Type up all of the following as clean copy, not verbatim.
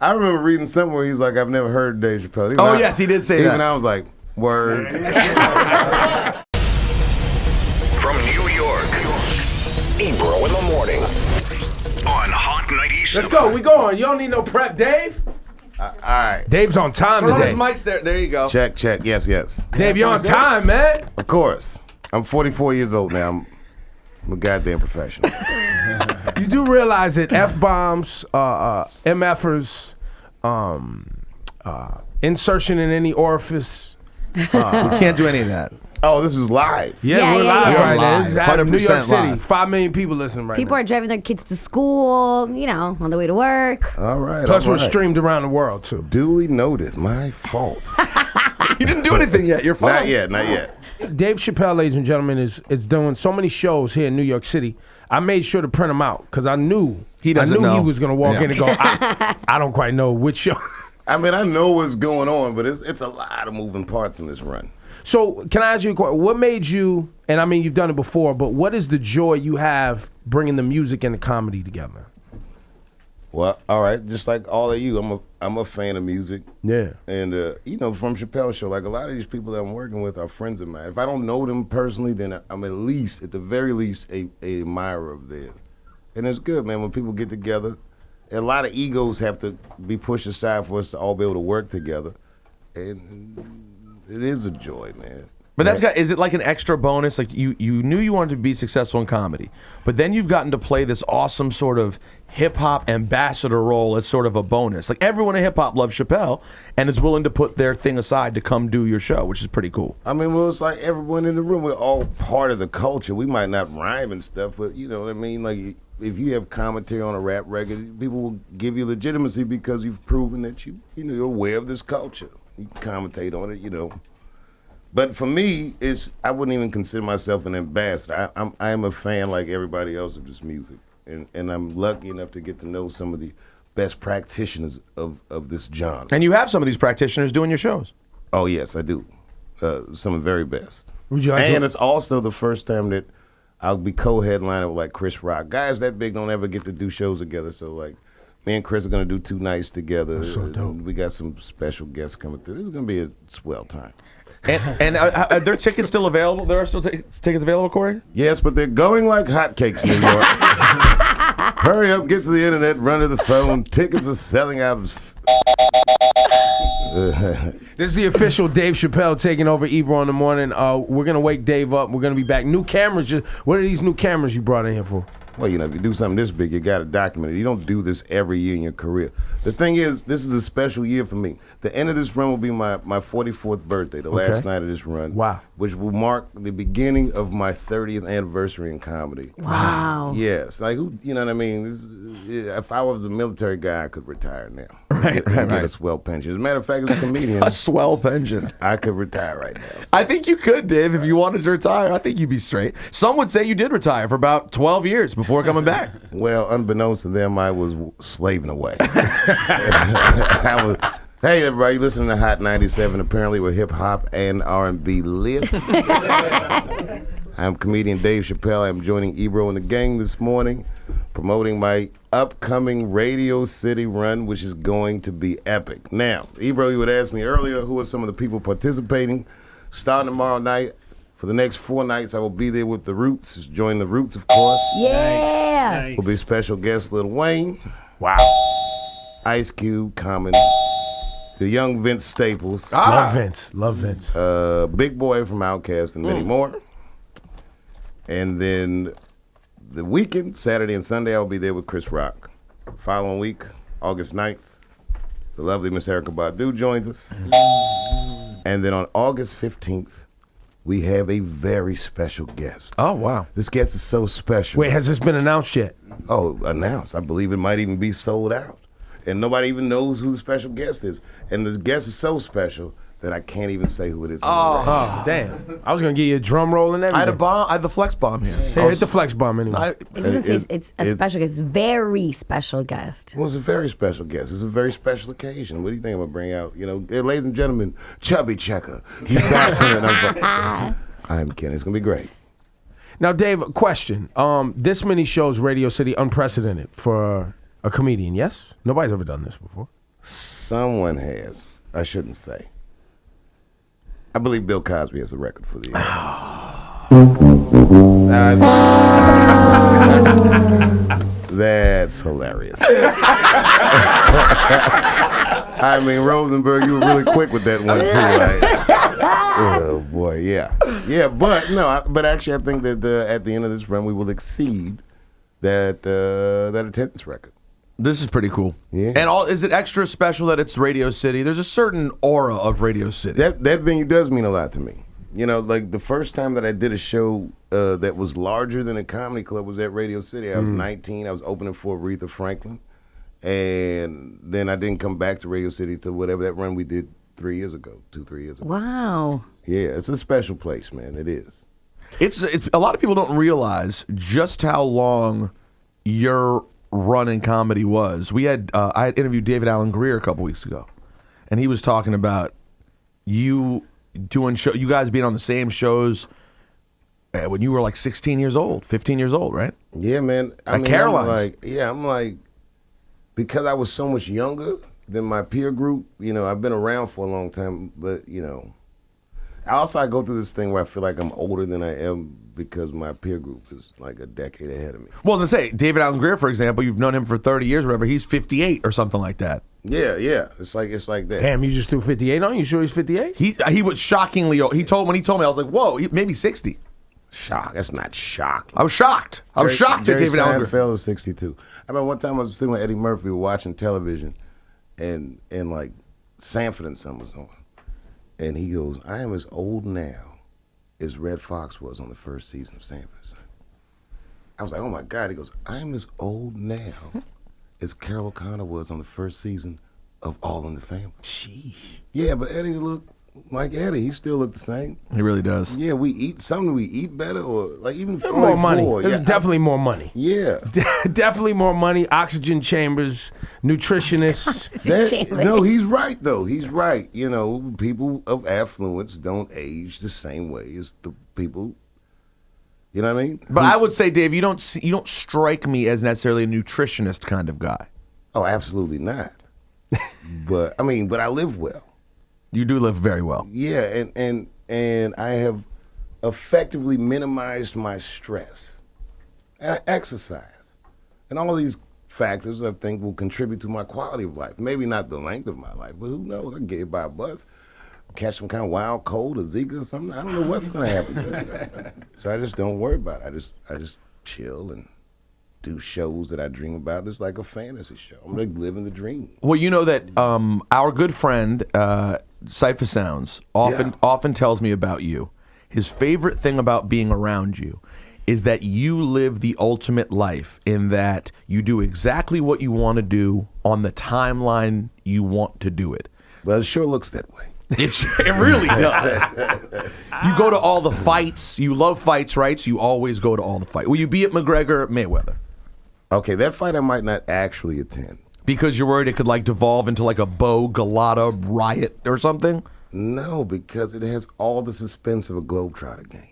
I remember reading somewhere he was like, I've never heard Dave Chappelle. Yes, he did say that. Even I was like, word. From New York, Ebro in the morning on Hot 97. Let's go. We going. You don't need no prep, Dave. All right. Dave's on time Turn on today. his mics there. There you go. Check. Yes. Dave, you're on time, man. Of course. I'm 44 years old now. I'm a goddamn professional. You do realize that F-bombs, MFers, insertion in any orifice. We can't do any of that. Oh, this is live. Yeah, we're live right now. This is out of New York 100% City. live. 5 million people listening right People now. are driving their kids to school, you know, on the way to work. All right. Plus, all we're right. streamed around the world, too. Duly noted. My fault. You didn't do anything yet. You're fine. Not yet. Dave Chappelle, ladies and gentlemen, is doing so many shows here in New York City. I made sure to print them out because I knew He doesn't know. he was going to walk in and go, I don't quite know which show. I mean, I know what's going on, but it's a lot of moving parts in this run. So can I ask you a question? What made you, and I mean you've done it before, but what is the joy you have bringing the music and the comedy together? Well, all right, just like all of you, I'm a fan of music. Yeah. And, you know, from Chappelle's show, like a lot of these people that I'm working with are friends of mine. If I don't know them personally, then I'm at the very least, a admirer of theirs. And it's good, man, when people get together. A lot of egos have to be pushed aside for us to all be able to work together. And it is a joy, man. But is it like an extra bonus? Like you knew you wanted to be successful in comedy, but then you've gotten to play this awesome sort of hip-hop ambassador role as sort of a bonus. Like everyone in hip-hop loves Chappelle and is willing to put their thing aside to come do your show, which is pretty cool. I mean, well, it's like everyone in the room, we're all part of the culture. We might not rhyme and stuff, but you know what I mean? Like, if you have commentary on a rap record, people will give you legitimacy because you've proven that you're aware of this culture. You commentate on it, you know. But for me, I wouldn't even consider myself an ambassador. I am a fan like everybody else of this music. And I'm lucky enough to get to know some of the best practitioners of this genre. And you have some of these practitioners doing your shows. Oh, yes, I do. Some of the very best. Would you like and to- it's also the first time that I'll be co-headliner with like Chris Rock. Guys that big don't ever get to do shows together, so like me and Chris are gonna do 2 nights together. That's so dope. We got some special guests coming through. It's gonna be a swell time. And are there tickets still available? There are still tickets available, Corey? Yes, but they're going like hotcakes in New York. Hurry up, get to the internet, run to the phone. Tickets are selling out. This is the official Dave Chappelle taking over Ebro in the morning. We're going to wake Dave up. We're going to be back. New cameras. What are these new cameras you brought in here for? Well, you know, if you do something this big, you got to document it. You don't do this every year in your career. The thing is, this is a special year for me. The end of this run will be my 44th birthday, the last night of this run. Wow. Which will mark the beginning of my 30th anniversary in comedy. Wow. Yes. Like, who, you know what I mean? If I was a military guy, I could retire now. Right. Get a swell pension. As a matter of fact, as a comedian, A swell pension. I could retire right now. I think you could, Dave, if you wanted to retire. I think you'd be straight. Some would say you did retire for about 12 years before coming back. Well, unbeknownst to them, I was slaving away. Hey, everybody, listening to Hot 97, apparently we're hip-hop and R&B lit. I'm comedian Dave Chappelle. I'm joining Ebro and the gang this morning, promoting my upcoming Radio City run, which is going to be epic. Now, Ebro, you had asked me earlier who are some of the people participating. Starting tomorrow night, for the next 4 nights, I will be there with The Roots. Join The Roots, of course. Yeah. Will be special guest Lil Wayne. Wow. Ice Cube, Common, the young Vince Staples, Love Vince. Love Vince. Big Boy from Outkast, and many more. And then the weekend, Saturday and Sunday, I'll be there with Chris Rock. Following week, August 9th, the lovely Miss Erykah Badu joins us. And then on August 15th, we have a very special guest. Oh, wow. This guest is so special. Wait, has this been announced yet? Oh, announced. I believe it might even be sold out. And nobody even knows who the special guest is. And the guest is so special that I can't even say who it is. Oh, damn. I was going to give you a drum roll and everything. I had the flex bomb here. Hey, hit the flex bomb anyway. It's a special guest. Very special guest. Well, it's a very special guest. It's a very special occasion. What do you think I'm going to bring out? You know, ladies and gentlemen, Chubby Checker. He's back from it. I'm kidding. It's going to be great. Now, Dave, a question. This many shows, Radio City, unprecedented for a comedian, yes? Nobody's ever done this before. Someone has. I shouldn't say. I believe Bill Cosby has the record for the year. That's hilarious. I mean, Rosenberg, you were really quick with that one too, right? Oh boy, yeah, but no, but actually, I think that at the end of this run, we will exceed that attendance record. This is pretty cool. Yeah. And is it extra special that it's Radio City? There's a certain aura of Radio City. That venue does mean a lot to me. You know, like the first time that I did a show that was larger than a comedy club was at Radio City. I was 19. I was opening for Aretha Franklin. And then I didn't come back to Radio City till whatever that run we did 3 years ago, 3 years ago. Wow. Yeah, it's a special place, man. It is. It's a lot of people don't realize just how long your run in comedy was. I had interviewed David Allen Greer a couple weeks ago, and he was talking about you guys being on the same shows when you were like 16 years old, 15 years old, right? Yeah, man. Caroline's. I'm like, because I was so much younger than my peer group, you know, I've been around for a long time, but, you know, I go through this thing where I feel like I'm older than I am because my peer group is like a decade ahead of me. Well, I was going to say, David Allen Greer, for example, you've known him for 30 years or whatever. He's 58 or something like that. Yeah. It's like that. Damn, you just threw 58 on? You sure he's 58? He was shockingly old. When he told me, I was like, whoa, maybe 60. Shock. That's not shocking. I was shocked. I was shocked at David Allen Greer. Seinfeld was 62. I remember one time I was sitting with Eddie Murphy, we were watching television, and like Sanford and Son was on. And he goes, I am as old now as Red Fox was on the first season of Sanford and Son. I was like, oh my God. He goes, I am as old now as Carol O'Connor was on the first season of All in the Family. Sheesh. Yeah, but Eddie looked like Eddie. He still looked the same. He really does. Yeah, we eat better, or like even more money. There's Yeah, definitely more money. Yeah. Definitely more money. Oxygen chambers, nutritionists. No, he's right though. He's right. You know, people of affluence don't age the same way as the people. You know what I mean? But I would say, Dave, you don't strike me as necessarily a nutritionist kind of guy. Oh, absolutely not. but I live well. You do live very well. Yeah, and I have effectively minimized my stress. And I exercise. And all of these factors I think will contribute to my quality of life. Maybe not the length of my life, but who knows? I can get hit by a bus, catch some kind of wild cold or Zika or something. I don't know what's going to happen. So I just don't worry about it. I just chill and do shows that I dream about. It's like a fantasy show. I'm like living the dream. Well, you know that our good friend Cypher Sounds often tells me about you. His favorite thing about being around you is that you live the ultimate life in that you do exactly what you want to do on the timeline you want to do it. Well, it sure looks that way. It really does. You go to all the fights. You love fights, right? So you always go to all the fights. Will you be at McGregor Mayweather? Okay, that fight I might not actually attend. Because you're worried it could like devolve into like a Bo Galata riot or something? No, because it has all the suspense of a Globetrotter game.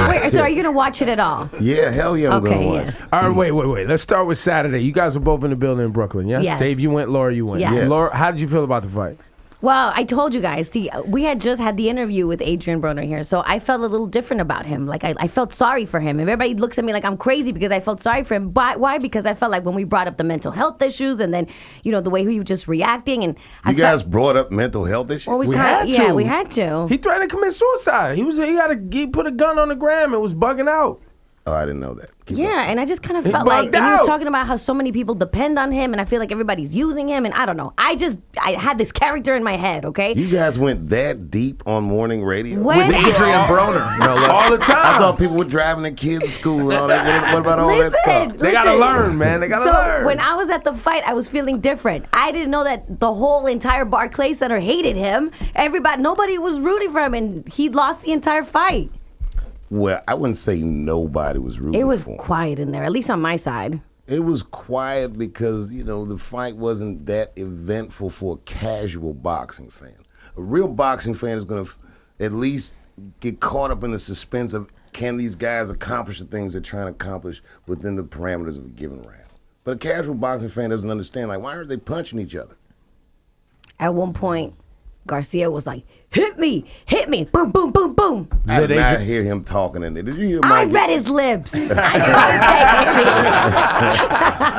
Wait, so are you going to watch it at all? Yeah, hell yeah, I'm going to watch. Yeah. All right, wait. Let's start with Saturday. You guys were both in the building in Brooklyn, yes? Yes. Dave, you went. Laura, you went. Yes. Laura, how did you feel about the fight? Well, I told you guys, see, we had just had the interview with Adrian Broner here, so I felt a little different about him. Like, I felt sorry for him. And everybody looks at me like I'm crazy because I felt sorry for him. But why? Because I felt like when we brought up the mental health isses and then, you know, the way he was just reacting. And You guys brought up mental health issues? Well, We had to. Yeah, we had to. He threatened to commit suicide. He put a gun on the gram and was bugging out. Oh, I didn't know that. Keep Yeah, going. and I just kind of He felt like, bugged and he was out. talking about how so many people depend on him, and I feel like everybody's using him, and I don't know. I had this character in my head, okay? You guys went that deep on morning radio? When- With Adrian Broner. You know, look. All the time. I thought people were driving their kids to school and all that. What about all that stuff? They gotta learn, man. They gotta learn. So when I was at the fight, I was feeling different. I didn't know that the whole entire Barclays Center hated him. Nobody was rooting for him, and he lost the entire fight. Well, I wouldn't say nobody was rooting It was for him. quiet in there, at least on my side. It was quiet because, you know, the fight wasn't that eventful for a casual boxing fan. A real boxing fan is going to at least get caught up in the suspense of can these guys accomplish the things they're trying to accomplish within the parameters of a given round. But a casual boxing fan doesn't understand, like, why aren't they punching each other? At one point, Garcia was like, hit me, boom, boom, boom, boom. I did not hear him talking in there. Did you hear Mike? I read his lips. I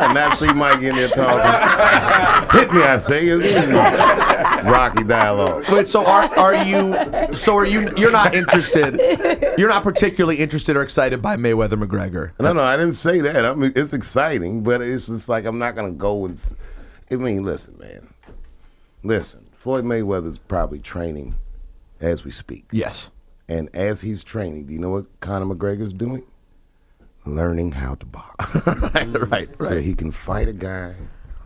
did not see Mike in there talking. Hit me, I say. Rocky dialogue. Wait, so are you? You're not interested. You're not particularly interested or excited by Mayweather McGregor. No, I didn't say that. I mean, it's exciting, but it's just like I'm not gonna go and. I mean, listen, man. Listen, Floyd Mayweather's probably training as we speak. Yes. And as he's training, do you know what Conor McGregor's doing? Learning how to box. right. So he can fight a guy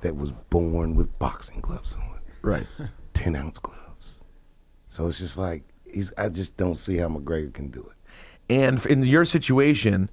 that was born with boxing gloves on. Right. 10-ounce gloves. So it's just like, I just don't see how McGregor can do it. And in your situation,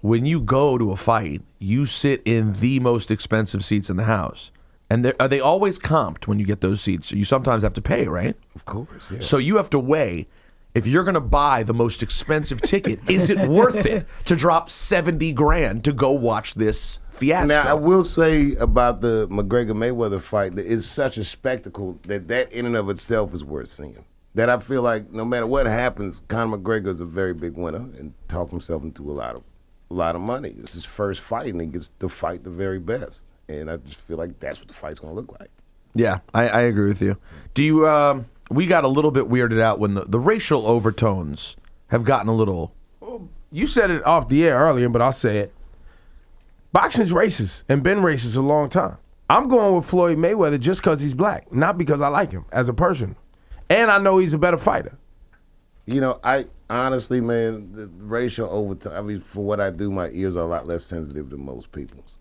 when you go to a fight, you sit in the most expensive seats in the house. And are they always comped when you get those seats? You sometimes have to pay, right? Of course, yeah. So you have to weigh, if you're going to buy the most expensive ticket, is it worth it to drop $70,000 to go watch this fiasco? Now, I will say about the McGregor-Mayweather fight that it's such a spectacle that in and of itself is worth seeing. That I feel like no matter what happens, Conor McGregor is a very big winner and talked himself into a lot of money. It's his first fight, and he gets to fight the very best. And I just feel like that's what the fight's going to look like. Yeah, I agree with you. Do you? We got a little bit weirded out when the racial overtones have gotten a little. You said it off the air earlier, but I'll say it. Boxing's racist and been racist a long time. I'm going with Floyd Mayweather just because he's black, not because I like him as a person. And I know he's a better fighter. You know, I honestly, man, the racial overtone, I mean, for what I do, my ears are a lot less sensitive than most people's.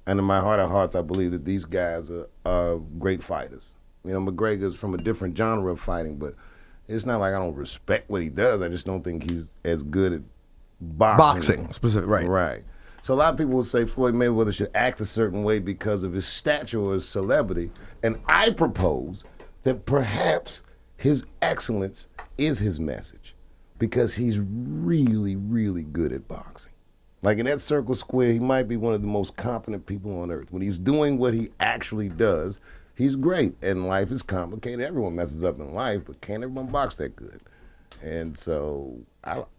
And in my heart of hearts, I believe that these guys are great fighters. You know, McGregor's from a different genre of fighting, but it's not like I don't respect what he does. I just don't think he's as good at boxing. Specific, right. Right. So a lot of people will say Floyd Mayweather should act a certain way because of his stature or his celebrity. And I propose that perhaps his excellence is his message because he's really, really good at boxing. Like in that circle square, he might be one of the most competent people on earth. When he's doing what he actually does, he's great. And life is complicated. Everyone messes up in life, but can't everyone box that good? And so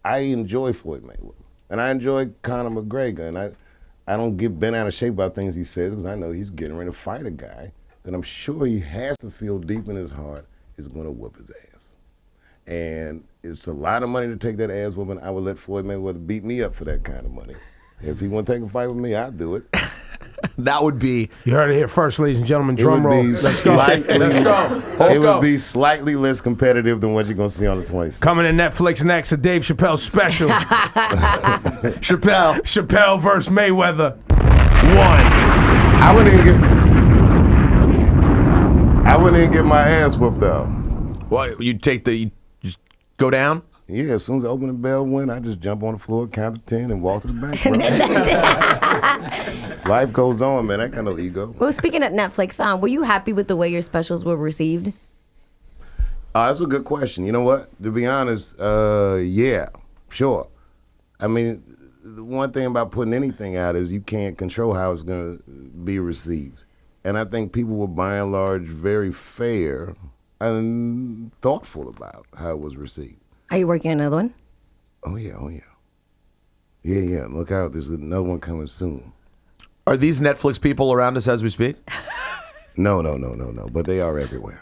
I enjoy Floyd Mayweather. And I enjoy Conor McGregor. And I don't get bent out of shape about things he says because I know he's getting ready to fight a guy that I'm sure he has to feel deep in his heart is going to whoop his ass. And it's a lot of money to take that ass whooping. I would let Floyd Mayweather beat me up for that kind of money. If he want to take a fight with me, I'll do it. That would be... You heard it here first, ladies and gentlemen. Drum roll. Let's go. Let's go. It would be slightly less competitive than what you're going to see on the 26th. Coming to Netflix next, a Dave Chappelle special. Chappelle versus Mayweather. 1. I wouldn't even get my ass whooped though. What, you just go down? Yeah, as soon as I open the bell win, I just jump on the floor, count to 10, and walk to the bank. Life goes on, man. I got no ego. Well, speaking of Netflix, were you happy with the way your specials were received? That's a good question. You know what? To be honest, yeah, sure. I mean, the one thing about putting anything out is you can't control how it's going to be received. And I think people were, by and large, very fair and thoughtful about how it was received. Are you working on another one? Oh, yeah. Yeah. Look out. There's another one coming soon. Are these Netflix people around us as we speak? No. But they are everywhere.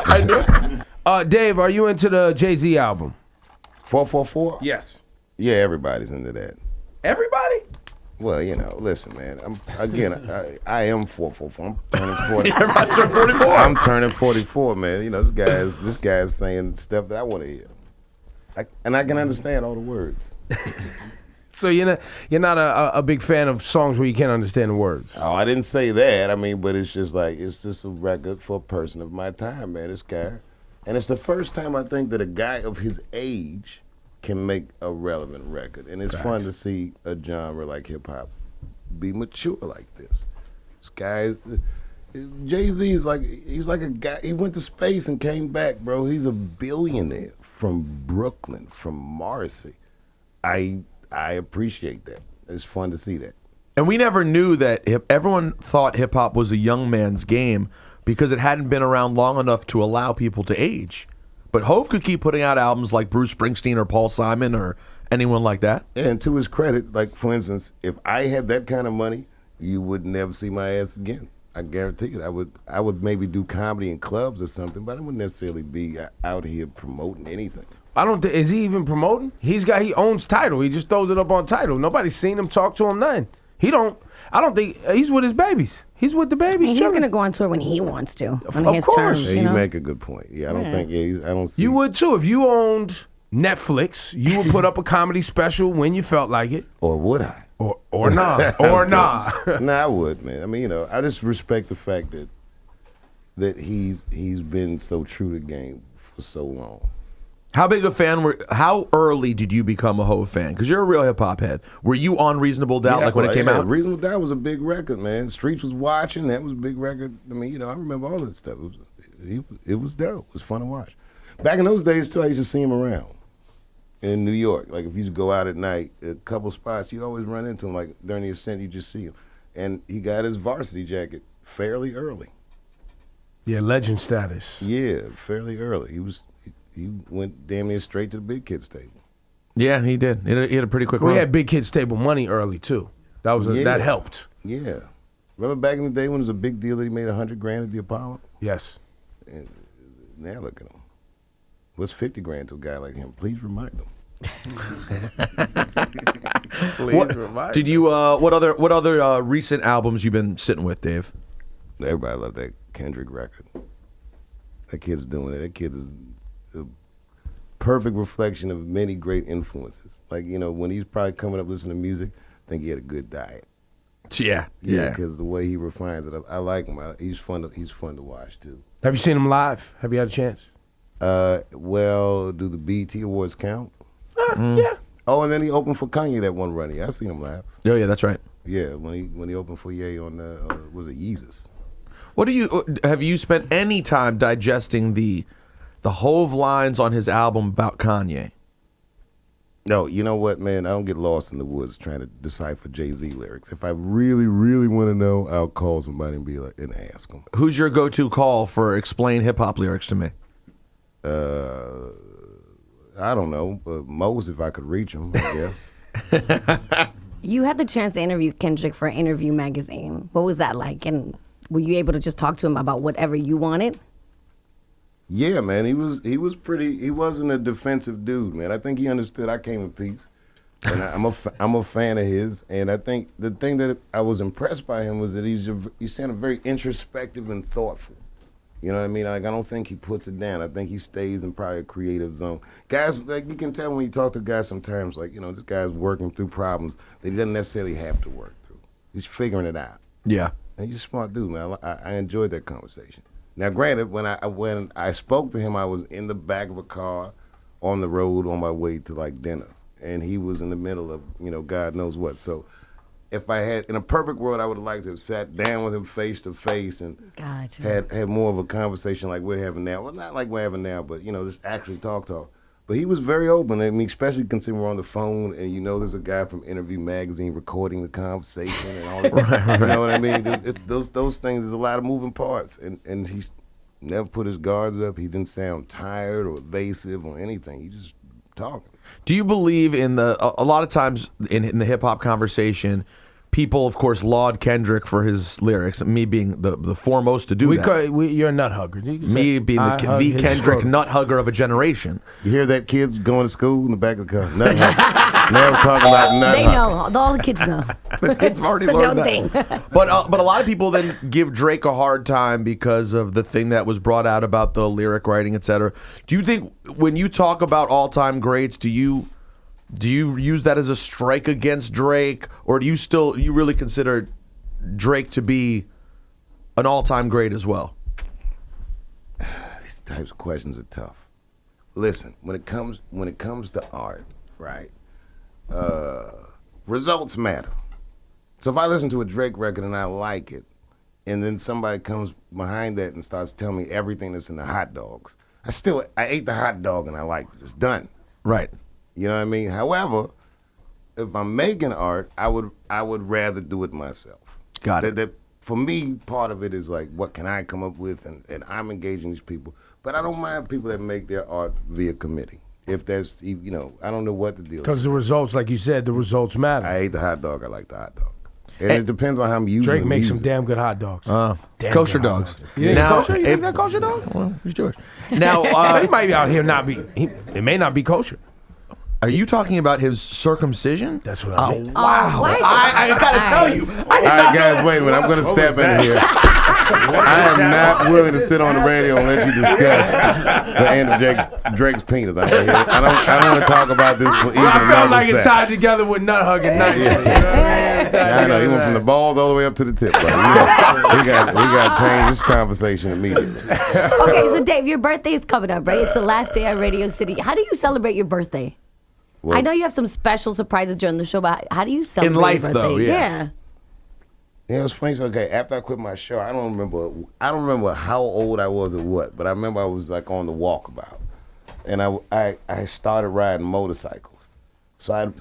I knew. Dave, are you into the Jay-Z album? 444? Yes. Yeah, everybody's into that. Everybody? Well, you know, listen, man. I am 444. I'm turning 40. Everybody's turning 44. I'm turning 44, man. You know, this guy's saying stuff that I want to hear, and I can understand all the words. So you're not a big fan of songs where you can't understand the words. Oh, I didn't say that. I mean, but it's just a record for a person of my time, man. This guy, and it's the first time I think that a guy of his age can make a relevant record, and it's fun to see a genre like hip hop be mature like this. This guy, Jay-Z is he's like a guy. He went to space and came back, bro. He's a billionaire from Brooklyn, from Marcy. I appreciate that, It's fun to see that. And we never knew that everyone thought hip hop was a young man's game because it hadn't been around long enough to allow people to age. But Hove could keep putting out albums like Bruce Springsteen or Paul Simon or anyone like that. And to his credit, like for instance, if I had that kind of money, you would never see my ass again. I guarantee it. I would maybe do comedy in clubs or something, but I wouldn't necessarily be out here promoting anything. I don't think, is he even promoting? He owns Tidal. He just throws it up on Tidal. Nobody's seen him, talk to him, nothing. I don't think, he's with his babies. He's with the babies. He's going to go on tour when he wants to. On Of his course. terms, Yeah, you make a good point. Yeah, I don't think, I don't see. You would too. If you owned Netflix, you would put up a comedy special when you felt like it. Or would I? Or not. Or not. Nah, I would, man. I mean, I just respect the fact that he's been so true to the game for so long. How big a fan how early did you become a Hove fan? Because you're a real hip hop head. Were you on Reasonable Doubt when it came out? Reasonable Doubt was a big record, man. Streets was watching. That was a big record. I mean, I remember all that stuff. It was dope. It was fun to watch. Back in those days, too, I used to see him around in New York. Like, if you used to go out at night, a couple spots, you'd always run into him. Like, during the Ascent, you just see him. And he got his varsity jacket fairly early. Yeah, legend status. Yeah, fairly early. He went damn near straight to the big kids table. Yeah, he did. He had a pretty quick run. We had big kids table money early too. That helped. Yeah. Remember back in the day when it was a big deal that he made $100,000 at the Apollo? Yes. And now look at him. What's 50 grand to a guy like him? Please remind him. What other recent albums you been sitting with, Dave? Everybody loved that Kendrick record. That kid's doing it. That kid is a perfect reflection of many great influences. Like, when he's probably coming up listening to music, I think he had a good diet. Yeah. Because the way he refines it, I like him. He's fun to watch too. Have you seen him live? Have you had a chance? Well, do the BET Awards count? Yeah. Oh, and then he opened for Kanye that one run. I seen him live. Oh yeah, that's right. Yeah, when he opened for Ye on was it Yeezus? Have you spent any time digesting the Hove lines on his album about Kanye? No, you know what, man? I don't get lost in the woods trying to decipher Jay-Z lyrics. If I really, really want to know, I'll call somebody and be like, and ask them. Who's your go-to call for explain hip-hop lyrics to me? I don't know. Most if I could reach him, I guess. You had the chance to interview Kendrick for Interview Magazine. What was that like? And were you able to just talk to him about whatever you wanted? Yeah, man. He wasn't a defensive dude, man. I think he understood I came in peace. And I'm a fan of his. And I think the thing that I was impressed by him was that he sounded very introspective and thoughtful. You know what I mean? Like, I don't think he puts it down. I think he stays in probably a creative zone. Guys, like, you can tell when you talk to guys sometimes, like, this guy's working through problems that he doesn't necessarily have to work through. He's figuring it out. Yeah. And he's a smart dude, man. I enjoyed that conversation. Now, granted, when I spoke to him, I was in the back of a car on the road on my way to, like, dinner. And he was in the middle of, God knows what. So if I had, in a perfect world, I would have liked to have sat down with him face to face and Gotcha. had more of a conversation like we're having now. Well, not like we're having now, but, just actually talk. But he was very open. I mean, especially considering we're on the phone and there's a guy from Interview Magazine recording the conversation and all that. Right. You know what I mean? Those things, there's a lot of moving parts. And he's never put his guards up. He didn't sound tired or evasive or anything. He just talking. Do you believe in a lot of times in the hip hop conversation, people, of course, laud Kendrick for his lyrics, me being the foremost to do that. You're a nut hugger. Me being the Kendrick nut hugger of a generation. You hear that kids going to school in the back of the car? Nut hugger. Never talking about nut They hugger. know. All the kids know. The kids have already It's a learned known that. thing. But a lot of people then give Drake a hard time because of the thing that was brought out about the lyric writing, etc. Do you think when you talk about all-time greats, do you use that as a strike against Drake, or do you really consider Drake to be an all-time great as well? These types of questions are tough. Listen, when it comes to art, right? Results matter. So if I listen to a Drake record and I like it, and then somebody comes behind that and starts telling me everything that's in the hot dogs, I ate the hot dog and I liked it. It's done. Right. You know what I mean? However, if I'm making art, I would rather do it myself. Got it. That for me, part of it is like, what can I come up with, and I'm engaging these people. But I don't mind people that make their art via committee. If that's, you know, I don't know what the deal is. Because the results, like you said, the results matter. I ate the hot dog. I like the hot dog. And it depends on how I'm using Drake the makes some music. damn good hot dogs. Damn Kosher good hot dogs. Yeah, Now, kosher? You think that kosher dog? Well, he's Jewish. Now, He might be out here not be. It may not be kosher. are you talking about his circumcision? That's what I mean. Wow. why is I gotta tell you. All right, guys, wait a minute. I'm going to step in here. I am not willing to sit on the radio and let you discuss the end of Drake's penis. I don't want to talk about this for even I felt another like it second. tied together with nut hugging night. Yeah. You know what I mean? I know, he went from the balls all the way up to the tip. Buddy. We got to change this conversation immediately. Okay, so Dave, your birthday is coming up, right? It's the last day at Radio City. How do you celebrate your birthday? Well, I know you have some special surprises during the show, but how do you celebrate life, your birthday? though, yeah. Yeah, it's funny. So, okay, after I quit my show, I don't remember how old I was or what, but I remember I was like on the walkabout, and I started riding motorcycles. So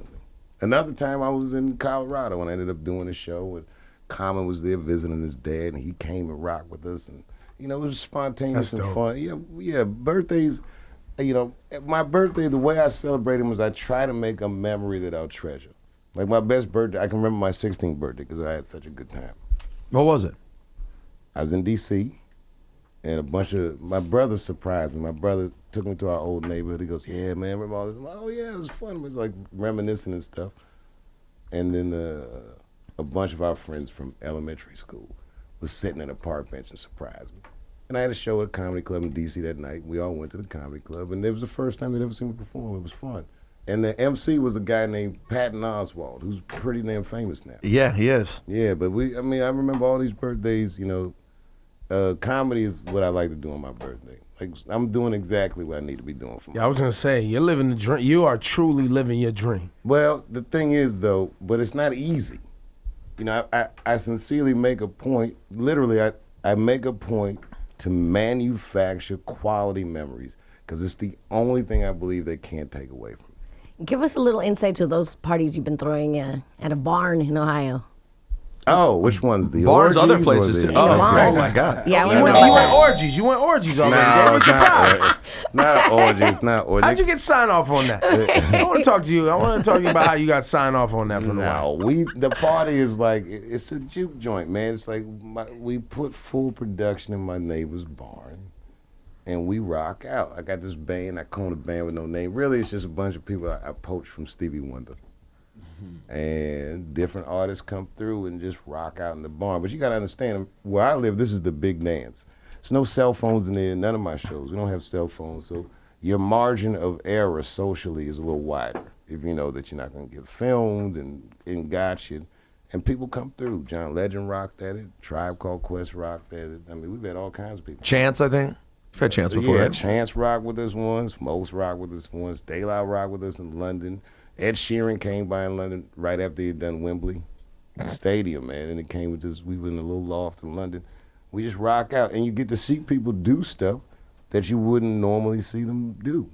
another time I was in Colorado and I ended up doing a show, and Common was there visiting his dad, and he came and rocked with us, and you know, it was spontaneous That's and dope. fun. Yeah, birthdays. You know, my birthday, the way I celebrate them was I try to make a memory that I'll treasure. Like my best birthday, I can remember my 16th birthday because I had such a good time. What was it? I was in D.C. and my brother surprised me. My brother took me to our old neighborhood. He goes, "Yeah, man, remember all this?" Oh yeah, it was fun. It was like reminiscing and stuff. And then a bunch of our friends from elementary school was sitting at a park bench and surprised me. And I had a show at a comedy club in D.C. that night. We all went to the comedy club, and it was the first time they'd ever seen me perform. It was fun. And the MC was a guy named Patton Oswalt, who's pretty damn famous now. Yeah, he is. Yeah, but I remember all these birthdays, you know. Comedy is what I like to do on my birthday. Like, I'm doing exactly what I need to be doing for my Yeah, I was gonna say you're living the dream. You are truly living your dream. Well, the thing is, though, but it's not easy. You know, I sincerely make a point, literally, I make a point to manufacture quality memories because it's the only thing I believe they can't take away from me. Give us a little insight to those parties you've been throwing at a barn in Ohio. Oh, which one's the Barns, orgies other or places. the- Too. Oh, barn. my God. Yeah, You we went orgies. You went orgies already. No, What was it's the not, surprise? not an orgy. It's not orgy. How'd you get sign off on that? I want to talk to you. I want to talk to you about how you got sign off on that from the No, the party is like, it's a juke joint, man. It's like we put full production in my neighbor's barn, and we rock out. I got this band, I call it a band with no name. Really, it's just a bunch of people I poached from Stevie Wonder. And different artists come through and just rock out in the barn. But you got to understand, where I live, this is the big dance. There's no cell phones in there, none of my shows. We don't have cell phones, so your margin of error socially is a little wider. If you know that you're not going to get filmed and gotcha. And people come through. John Legend rocked at it. Tribe Called Quest rocked at it. I mean, we've had all kinds of people. Chance, I think. You've had Chance before, Yeah, right? Chance rocked with us once. Most rocked with us once. Daylight rocked with us in London. Ed Sheeran came by in London right after he'd done Wembley Stadium, man. And it came with us. We were in a little loft in London. We just rock out. And you get to see people do stuff that you wouldn't normally see them do.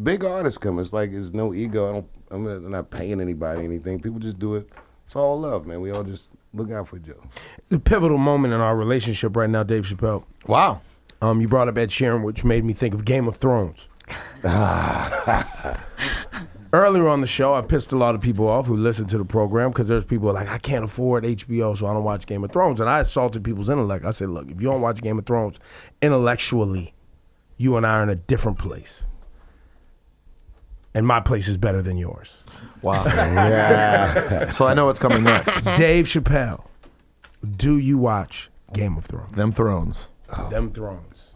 Big artists come. It's like there's no ego. I'm not paying anybody anything. People just do it. It's all love, man. We all just look out for Joe. A pivotal moment in our relationship right now, Dave Chappelle. Wow. You brought up Ed Sheeran, which made me think of Game of Thrones. Earlier on the show, I pissed a lot of people off who listened to the program because there's people like, I can't afford HBO, so I don't watch Game of Thrones. And I assaulted people's intellect. I said, look, if you don't watch Game of Thrones, intellectually, you and I are in a different place. And my place is better than yours. Wow. Yeah. So I know what's coming next. Dave Chappelle, do you watch Game of Thrones? Them Thrones. Them Thrones.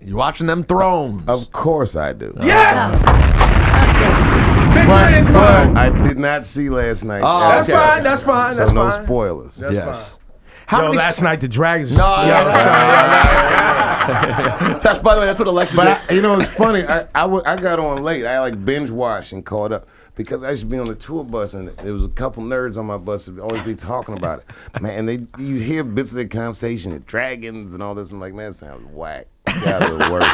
You watching them Thrones? Of course I do. Yes! But I did not see last night. Oh, That's okay. fine, that's fine, So that's no fine. spoilers. That's Yes. fine. How Yo, many? last night the Dragons. No, Yeah, That's, by the way, that's what Alexa did. But you know, it's funny. I got on late. I like binge watched and caught up because I used to be on the tour bus and there was a couple nerds on my bus that would always be talking about it. Man, and you hear bits of their conversation, the dragons and all this. I'm like, man, it sounds whack. Got a little worse.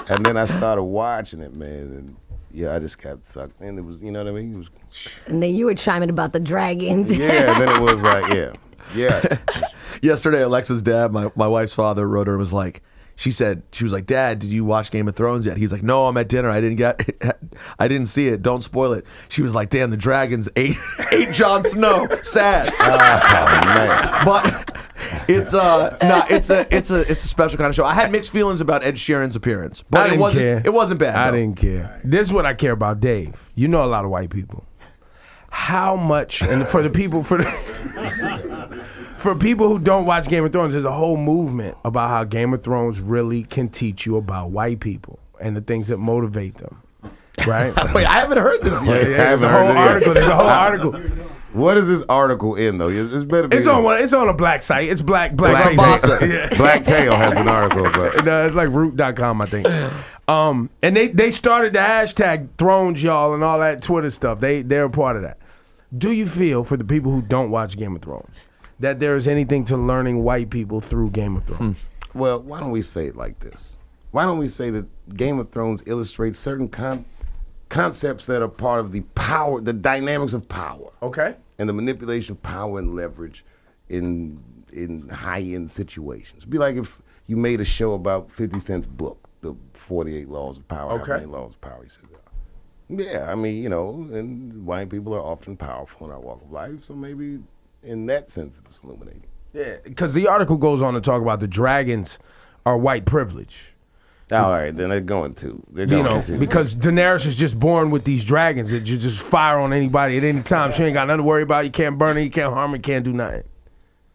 And then I started watching it, man, and yeah, I just got sucked. And it was, you know what I mean? It was, And then you were chiming about the dragons. yeah, then it was like, yeah. Yesterday, Alexa's dad, my wife's father, wrote her and was like, she was like, Dad, did you watch Game of Thrones yet? He's like, no, I'm at dinner. I didn't see it. Don't spoil it. She was like, damn, the dragons ate Jon Snow. Sad. Man. But it's a special kind of show. I had mixed feelings about Ed Sheeran's appearance, but it wasn't bad. I though. didn't care. This is what I care about, Dave. You know a lot of white people. How much, and for people who don't watch Game of Thrones, there's a whole movement about how Game of Thrones really can teach you about white people and the things that motivate them. Right? Wait, I haven't heard this yet. There's a whole article. There's a whole article. What is this article in though? It's better. Be It's on a black site. It's black Black Facebook. Yeah. Black Tail has an article, but No, it's like root.com, I think. And they started the hashtag Thrones, y'all, and all that Twitter stuff. They're a part of that. Do you feel, for the people who don't watch Game of Thrones, that there is anything to learning white people through Game of Thrones? well, why don't we say it like this? Why don't we say that Game of Thrones illustrates certain concepts that are part of the power, the dynamics of power, Okay. and the manipulation of power and leverage in high-end situations. Be like if you made a show about 50 Cent's book, The 48 Laws of Power. Okay. How many laws of power he said there are. Yeah, I mean, you know, and white people are often powerful in our walk of life, so maybe in that sense it's illuminating. Yeah, because the article goes on to talk about the dragons are white privilege. All right, then they're going to. Because Daenerys is just born with these dragons that you just fire on anybody at any time. She ain't got nothing to worry about. You can't burn her, you can't harm her, you can't do nothing.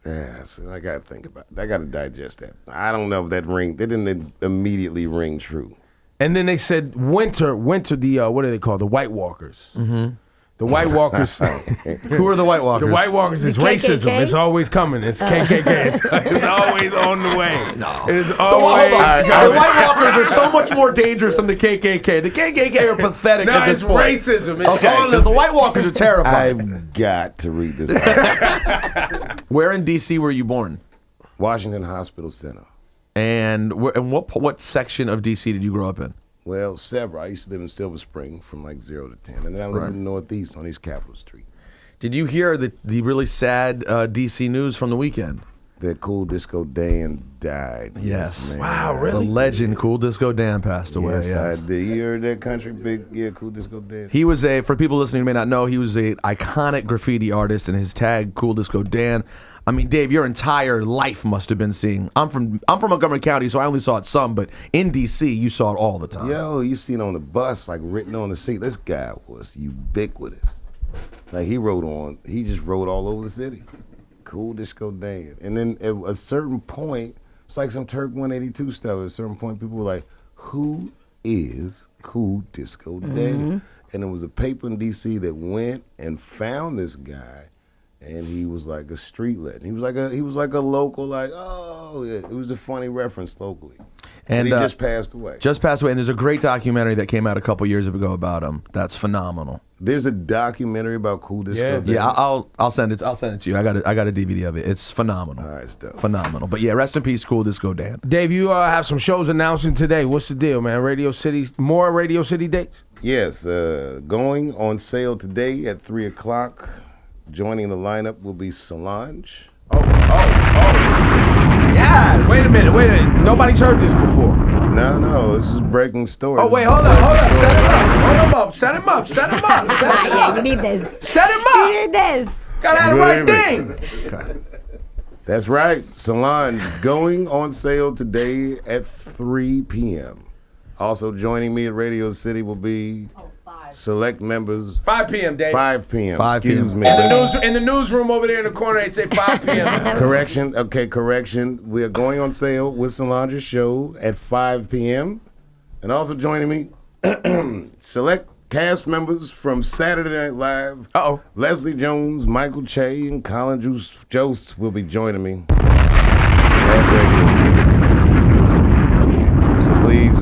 Yeah, so I got to think about it. I got to digest that. I don't know if that didn't immediately ring true. And then they said winter, the, what are they called? The White Walkers. Mm-hmm. The White Walkers. Who are the White Walkers? The White Walkers is The racism. KKK? It's always coming. It's KKK. It's always on the way. No. It's Hold always on. The coming. White Walkers are so much more dangerous than the KKK. The KKK are pathetic No, at this it's point. racism. It's Okay, all because of the it. White Walkers are terrifying. I've got to read this article. Where in D.C. were you born? Washington Hospital Center. And what section of D.C. did you grow up in? Well, several. I used to live in Silver Spring from like 0 to 10. And then I lived in the Northeast on East Capitol Street. Did you hear the really sad D.C. news from the weekend? That Cool Disco Dan died. Yes. man. Wow, The really? legend Cool Disco Dan passed away. Yes, I did. You heard that country big? Yeah, Cool Disco Dan. He was for people listening who may not know, he was a iconic graffiti artist, and his tag, Cool Disco Dan. I mean, Dave, your entire life must have been seeing. I'm from Montgomery County, so I only saw it some, but in D.C., you saw it all the time. Yo, you seen on the bus, like written on the seat. This guy was ubiquitous. Like he just rode all over the city. Cool Disco Dan. And then at a certain point, it's like some Turk 182 stuff. At a certain point, people were like, who is Cool Disco Dan? And there was a paper in D.C. that went and found this guy. And he was like a street legend. He was like a local, like, oh yeah. It was a funny reference locally. And he just passed away. Just passed away, and there's a great documentary that came out a couple years ago about him. That's phenomenal. There's a documentary about Cool Disco Dan. Yeah, I'll send it. I'll send it to you. I got a DVD of it. It's phenomenal. All right, stuff. Phenomenal. But yeah, rest in peace, Cool Disco Dan. Dave, you have some shows announcing today. What's the deal, man? More Radio City dates? Yes, going on sale today at 3 o'clock. Joining the lineup will be Solange. Oh. Yes. Wait a minute. Nobody's heard this before. No, this is breaking story. Oh, wait, hold on. Set him up. Yeah, you need this. Set him You up. need this. Gotta have the Good right evening. thing. That's right. Solange going on sale today at 3 p.m. Also joining me at Radio City will be select members. 5 p.m., Dave. 5 p.m. 5 p.m. Excuse me. In the newsroom over there in the corner, they say 5 p.m. Correction. Okay, correction. We are going on sale with Solange's show at 5 p.m. And also joining me, select cast members from Saturday Night Live. Uh-oh. Leslie Jones, Michael Che, and Colin Jost will be joining me at Radio City. So please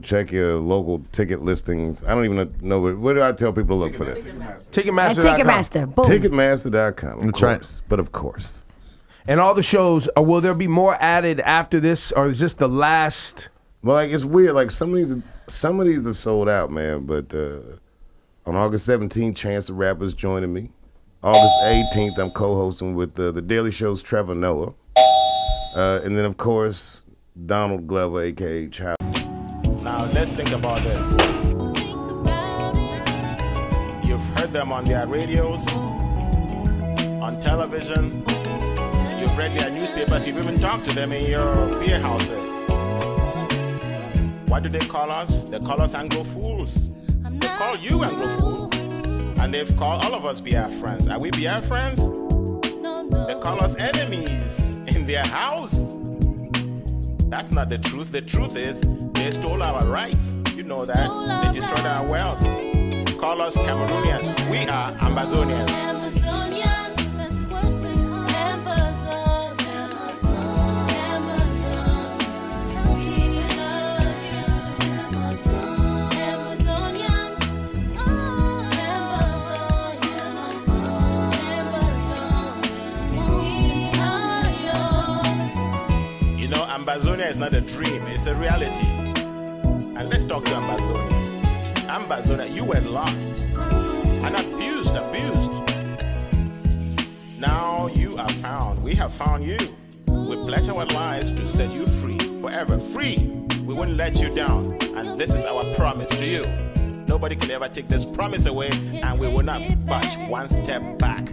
check your local ticket listings. I don't even know where do I tell people to look for this? Ticketmaster.com. Ticketmaster. Boom. Ticketmaster.com, of That's course. right. But of course. And all the shows, will there be more added after this, or is this the last Well, like it's weird. Like some of these are sold out, man. But on August 17th, Chance the Rapper's joining me. August 18th, I'm co-hosting with the Daily Show's Trevor Noah, and then of course Donald Glover, aka Child. Now let's think about this. You've heard them on their radios, on television. You've read their newspapers. You've even talked to them in your beer houses. What do they call us? They call us Anglo fools. They call you Anglo fool. And they've called all of us BR friends. Are we BR friends? They call us enemies in their house. That's not the truth. The truth is they stole our rights. You know that. They destroyed our wealth. Call us Cameroonians. We are Ambazonians. Ambazonia is not a dream, it's a reality. And let's talk to Ambazonia. Ambazonia, you were lost and abused. Now you are found. We have found you. We pledge our lives to set you free, forever free. We won't let you down. And this is our promise to you. Nobody can ever take this promise away, and we will not budge one step back.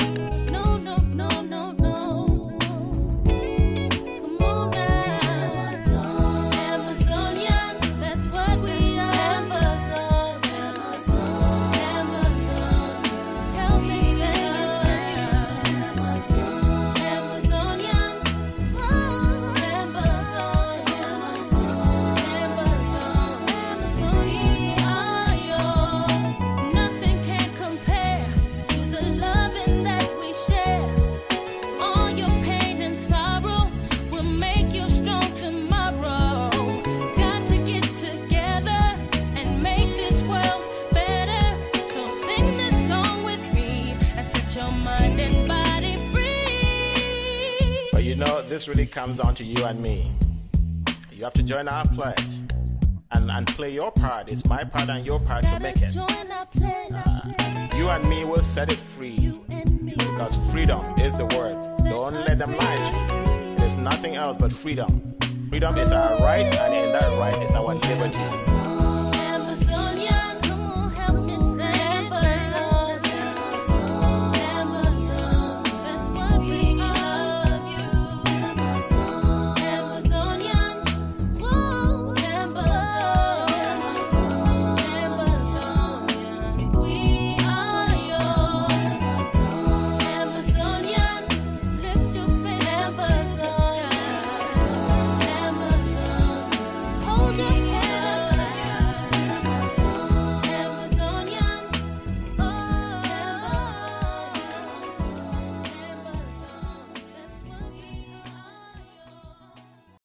This really comes down to you and me. You have to join our pledge and play your part. It's my part and your part to make it. You and me will set it free because freedom is the word. Don't let them lie to you. It is nothing else but freedom. Freedom is our right, and in that right is our liberty.